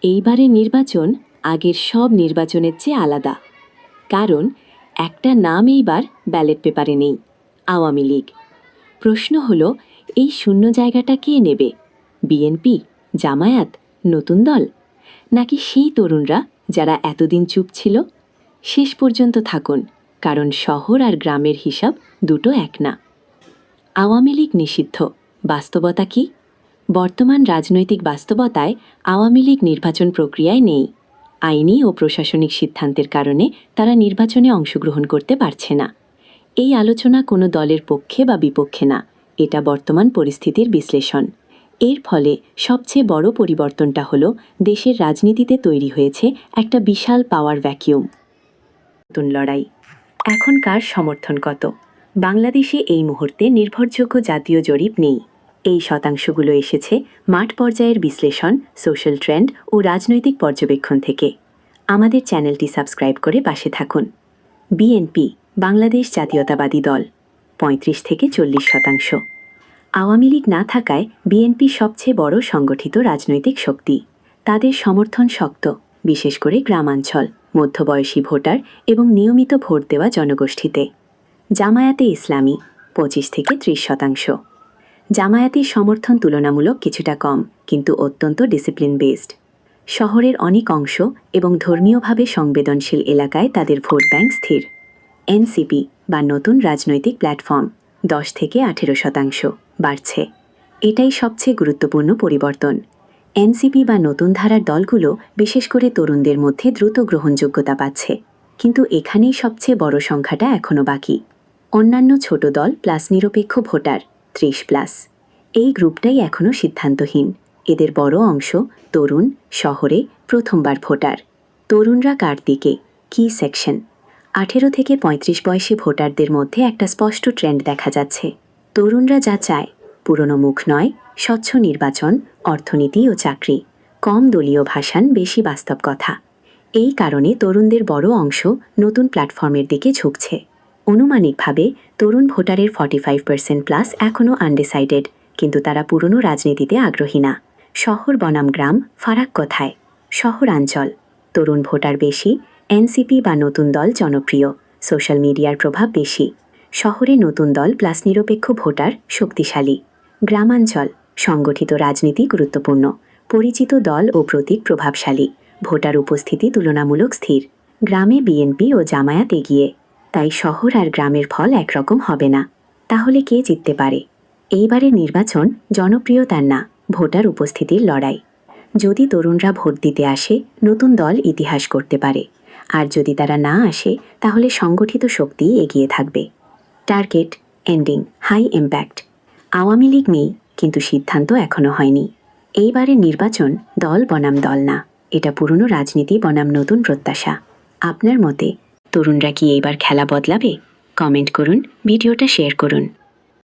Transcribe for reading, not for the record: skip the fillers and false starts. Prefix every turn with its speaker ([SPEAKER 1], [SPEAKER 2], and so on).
[SPEAKER 1] এইবারের নির্বাচন আগের সব নির্বাচনের চেয়ে আলাদা, কারণ একটা নাম এইবার ব্যালট পেপারে নেই, আওয়ামী লীগ। প্রশ্ন হলো, এই শূন্য জায়গাটা কে নেবে? বিএনপি, জামায়াত, নতুন দল, নাকি সেই তরুণরা যারা এতদিন চুপ ছিল? শেষ পর্যন্ত থাকুন, কারণ শহর আর গ্রামের হিসাব দুটো এক না। আওয়ামী লীগ নিষিদ্ধ, বাস্তবতা কি? বর্তমান রাজনৈতিক বাস্তবতায় আওয়ামী লীগ নির্বাচন প্রক্রিয়ায় নেই। আইনি ও প্রশাসনিক সিদ্ধান্তের কারণে তারা নির্বাচনে অংশগ্রহণ করতে পারছে না। এই আলোচনা কোনো দলের পক্ষে বা বিপক্ষে না, এটা বর্তমান পরিস্থিতির বিশ্লেষণ। এর ফলে সবচেয়ে বড় পরিবর্তনটা হলো, দেশের রাজনীতিতে তৈরি হয়েছে একটা বিশাল পাওয়ার ভ্যাকিউম। নতুন লড়াই। এখন কার সমর্থন কত? বাংলাদেশে এই মুহূর্তে নির্ভরযোগ্য জাতীয় জরিপ নেই। এই শতাংশগুলো এসেছে মাঠ পর্যায়ের বিশ্লেষণ, সোশ্যাল ট্রেন্ড ও রাজনৈতিক পর্যবেক্ষণ থেকে। আমাদের চ্যানেলটি সাবস্ক্রাইব করে পাশে থাকুন। বিএনপি, বাংলাদেশ জাতীয়তাবাদী দল, ৩৫ থেকে ৪০%। আওয়ামী লীগ না থাকায় বিএনপি সবচেয়ে বড় সংগঠিত রাজনৈতিক শক্তি। তাদের সমর্থন শক্ত, বিশেষ করে গ্রামাঞ্চল, মধ্যবয়সী ভোটার এবং নিয়মিত ভোট দেওয়া জনগোষ্ঠীতে। জামায়াতে ইসলামী, ২৫ থেকে ৩০%। জামায়াতের সমর্থন তুলনামূলক কিছুটা কম, কিন্তু অত্যন্ত ডিসিপ্লিন বেসড। শহরের অনেক অংশ এবং ধর্মীয়ভাবে সংবেদনশীল এলাকায় তাদের ভোট ব্যাংক স্থির। এনসিপি বা নতুন রাজনৈতিক প্ল্যাটফর্ম, ১০ থেকে ১৮%, বাড়ছে। এটাই সবচেয়ে গুরুত্বপূর্ণ পরিবর্তন। এনসিপি বা নতুন ধারার দলগুলো বিশেষ করে তরুণদের মধ্যে দ্রুত গ্রহণযোগ্যতা পাচ্ছে, কিন্তু এখানেই সবচেয়ে বড় সংখ্যাটা এখনও বাকি। অন্যান্য ছোট দল প্লাস নিরপেক্ষ ভোটার, ৩০+। এই গ্রুপটাই এখনও সিদ্ধান্তহীন। এদের বড় অংশ তরুণ, শহরে প্রথমবার ভোটার। তরুণরা কার দিকে? কি সেকশন? ১৮ থেকে ৩৫ বয়সী ভোটারদের মধ্যে একটা স্পষ্ট ট্রেন্ড দেখা যাচ্ছে। তরুণরা যা চায়, পুরনো মুখ নয়, স্বচ্ছ নির্বাচন, অর্থনীতি ও চাকরি, কম দলীয় ভাষান, বেশি বাস্তব কথা। এই কারণে তরুণদের বড় অংশ নতুন প্ল্যাটফর্মের দিকে ঝুঁকছে। অনুমানিকভাবে তরুণ ভোটারের 45%+ এখনও আনডিসাইডেড, কিন্তু তারা পুরনো রাজনীতিতে আগ্রহী না। শহর বনাম গ্রাম, ফারাক কোথায়? শহরাঞ্চল তরুণ ভোটার বেশি, এনসিপি বা নতুন দল জনপ্রিয়, সোশ্যাল মিডিয়ার প্রভাব বেশি। শহরে নতুন দল প্লাস নিরপেক্ষ ভোটার শক্তিশালী। গ্রামাঞ্চল সংগঠিত রাজনীতি গুরুত্বপূর্ণ, পরিচিত দল ও প্রতীক প্রভাবশালী, ভোটার উপস্থিতি তুলনামূলক স্থির। গ্রামে বিএনপি ও জামায়াত এগিয়ে, তাই শহর আর গ্রামের ফল একরকম হবে না। তাহলে কে জিততে পারে? এইবারের নির্বাচন জনপ্রিয়তার না, ভোটার উপস্থিতির লড়াই। যদি তরুণরা ভোট দিতে আসে, নতুন দল ইতিহাস করতে পারে, আর যদি তারা না আসে, তাহলে সংগঠিত শক্তি এগিয়ে থাকবে। Target ending high impact. Awami League নেই, কিন্তু সিদ্ধান্ত এখনও হয়নি। এইবারের নির্বাচন দল বনাম দল না, এটা পুরনো রাজনীতি বনাম নতুন প্রত্যাশা। আপনার মতে তরুণরা কি এইবার খেলা বদলাবে? কমেন্ট করুন, ভিডিওটা শেয়ার করুন।